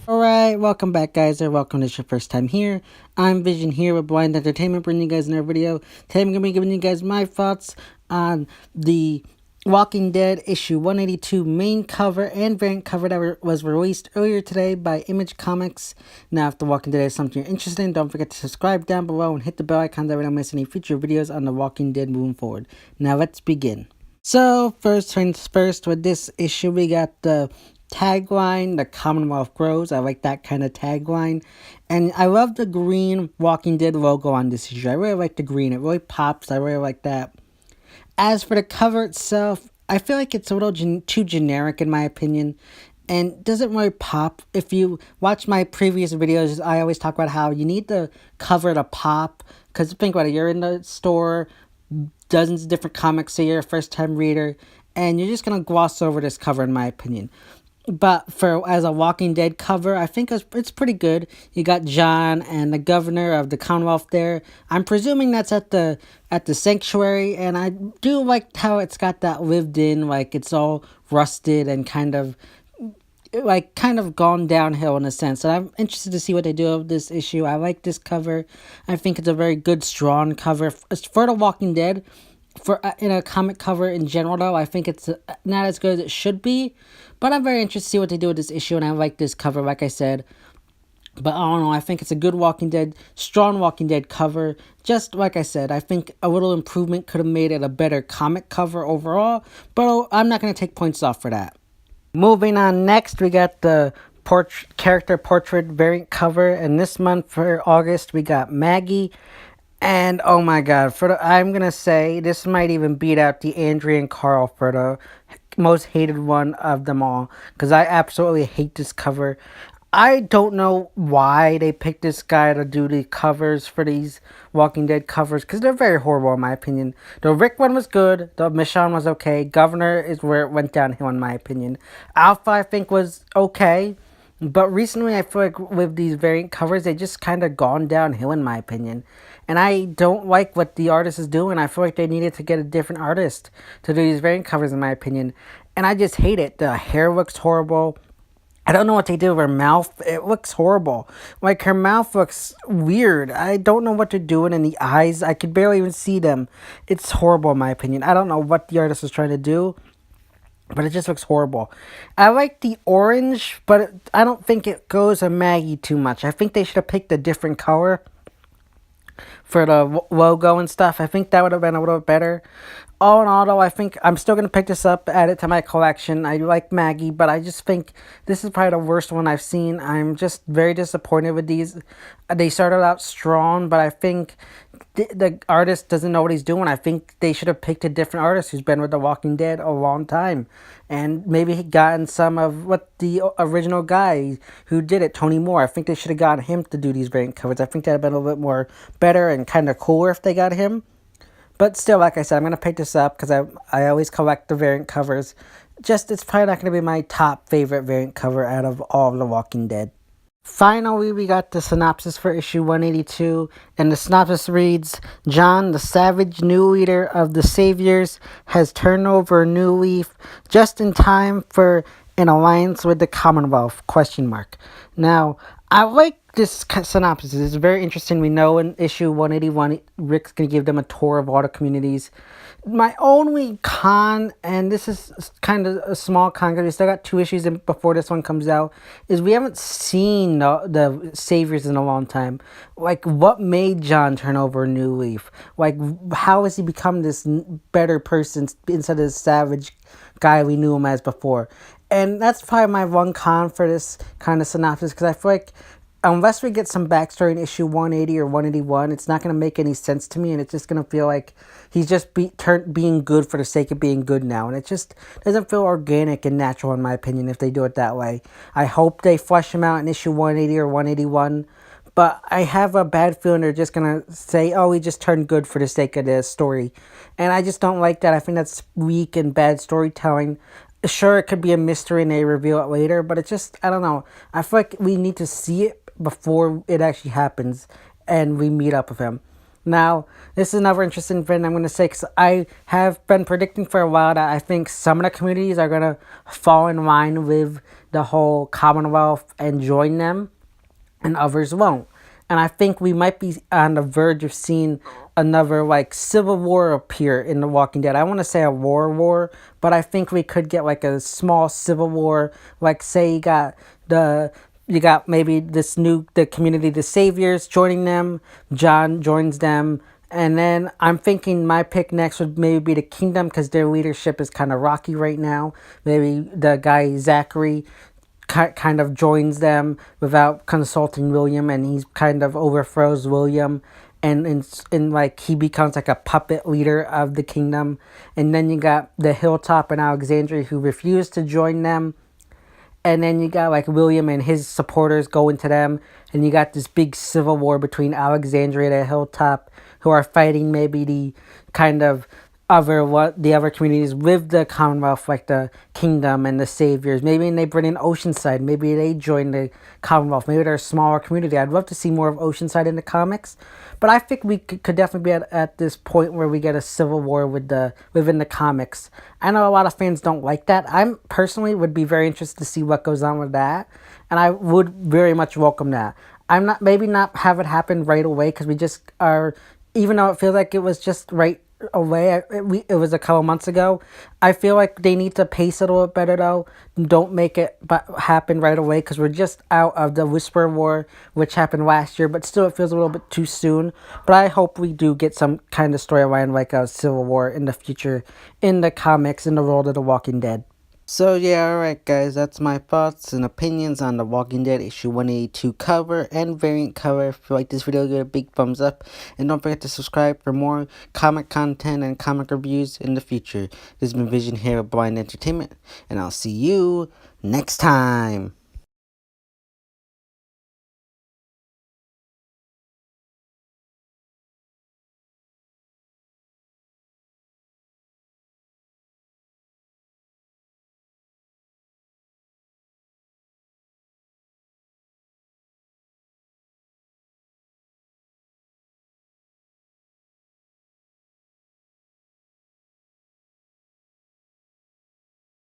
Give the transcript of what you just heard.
Alright, welcome back guys, or welcome to your first time here. I'm Vision here with Blind Entertainment, bringing you guys another video. Today I'm going to be giving you guys my thoughts on the Walking Dead issue 182 main cover and variant cover that was released earlier today by Image Comics. Now if The Walking Dead is something you're interested in, don't forget to subscribe down below and hit the bell icon so that we don't miss any future videos on The Walking Dead moving forward. Now let's begin. So first things first, with this issue we got the tagline, "The Commonwealth Grows." I like that kind of tagline. And I love the green Walking Dead logo on this issue. I really like the green. It really pops. I really like that. As for the cover itself, I feel like it's a little too generic in my opinion. And doesn't really pop. If you watch my previous videos, I always talk about how you need the cover to pop. Because think about it, you're in the store, dozens of different comics, so you're a first time reader, and you're just going to gloss over this cover in my opinion. But as a Walking Dead cover, I think it's pretty good. You got John and the governor of the Commonwealth there. I'm presuming that's at the sanctuary, and I do like how it's got that lived in, like it's all rusted and kind of gone downhill in a sense. And I'm interested to see what they do with this issue. I like this cover. I think it's a very good, strong cover for The Walking Dead. In a comic cover in general, though, I think it's not as good as it should be. But I'm very interested to see what they do with this issue, and I like this cover, like I said. But I don't know, I think it's a good Walking Dead, strong Walking Dead cover. Just like I said, I think a little improvement could have made it a better comic cover overall. But I'm not going to take points off for that. Moving on next, we got the character portrait variant cover. And this month, for August, we got Maggie. And oh my god, I'm gonna say this might even beat out the Andrea and Carl for the most hated one of them all, because I absolutely hate this cover. I don't know why they picked this guy to do the covers for these Walking Dead covers, because they're very horrible in my opinion. The Rick one was good, the Michonne was okay, Governor is where it went downhill in my opinion. Alpha I think was okay. But recently, I feel like with these variant covers, they just kind of gone downhill in my opinion. And I don't like what the artist is doing. I feel like they needed to get a different artist to do these variant covers in my opinion. And I just hate it. The hair looks horrible. I don't know what they did with her mouth. It looks horrible. Like, her mouth looks weird. I don't know what they're doing in the eyes. I could barely even see them. It's horrible in my opinion. I don't know what the artist was trying to do, but it just looks horrible. I like the orange, but I don't think it goes with Maggie too much. I think they should have picked a different color for the logo and stuff. I think that would have been a little bit better. All in all, though, I think I'm still going to pick this up, add it to my collection. I like Maggie, but I just think this is probably the worst one I've seen. I'm just very disappointed with these. They started out strong, but I think the artist doesn't know what he's doing. I think they should have picked a different artist who's been with The Walking Dead a long time. And maybe gotten some of what the original guy who did it, Tony Moore. I think they should have gotten him to do these variant covers. I think that would have been a little bit more better and kind of cooler if they got him. But still, like I said, I'm going to pick this up because I always collect the variant covers. It's probably not going to be my top favorite variant cover out of all of The Walking Dead. Finally, we got the synopsis for issue 182, and the synopsis reads, "John, the savage new leader of the Saviors, has turned over a new leaf just in time for an alliance with the Commonwealth, ? Now, I like this synopsis. It's very interesting. We know in issue 181, Rick's going to give them a tour of all the communities. My only con, and this is kind of a small con because we still got 2 issues before this one comes out, is we haven't seen the Saviors in a long time. Like, what made John turn over a new leaf? Like, how has he become this better person instead of this savage guy we knew him as before? And that's probably my one con for this kind of synopsis, because I feel like unless we get some backstory in issue 180 or 181, it's not going to make any sense to me, and it's just going to feel like he's just being good for the sake of being good now, and it just doesn't feel organic and natural in my opinion if they do it that way. I hope they flesh him out in issue 180 or 181, but I have a bad feeling they're just going to say, oh, he just turned good for the sake of the story, and I just don't like that. I think that's weak and bad storytelling. Sure, it could be a mystery and they reveal it later, but it's just, I don't know. I feel like we need to see it before it actually happens and we meet up with him. Now, this is another interesting thing I'm going to say because I have been predicting for a while that I think some of the communities are going to fall in line with the whole Commonwealth and join them, and others won't. And I think we might be on the verge of seeing another like civil war appear in The Walking Dead. I want to say a war, but I think we could get like a small civil war. Like say you got maybe the community, the saviors joining them. John joins them. And then I'm thinking my pick next would maybe be the Kingdom because their leadership is kind of rocky right now. Maybe the guy Zachary kind of joins them without consulting William, and he kind of overthrows William, and in like he becomes like a puppet leader of the kingdom. And then you got the Hilltop and Alexandria who refuse to join them, and then you got like William and his supporters go into them, and you got this big civil war between Alexandria and the Hilltop, who are fighting maybe the kind of the other communities with the Commonwealth, like the Kingdom and the Saviors. Maybe they bring in Oceanside. Maybe they join the Commonwealth. Maybe they're a smaller community. I'd love to see more of Oceanside in the comics, but I think we could definitely be at this point where we get a civil war within the comics. I know a lot of fans don't like that. I personally would be very interested to see what goes on with that, and I would very much welcome that. I'm not maybe not have it happen right away because we just are. Even though it feels like it was just right away, it was a couple months ago. I feel like they need to pace it a little bit better though. Don't make it happen right away because we're just out of the Whisper War, which happened last year. But still, it feels a little bit too soon. But I hope we do get some kind of storyline like a Civil War in the future in the comics in the world of The Walking Dead. So yeah, alright guys, that's my thoughts and opinions on The Walking Dead issue 182 cover and variant cover. If you like this video, give it a big thumbs up. And don't forget to subscribe for more comic content and comic reviews in the future. This has been Vision here of Blind Entertainment, and I'll see you next time.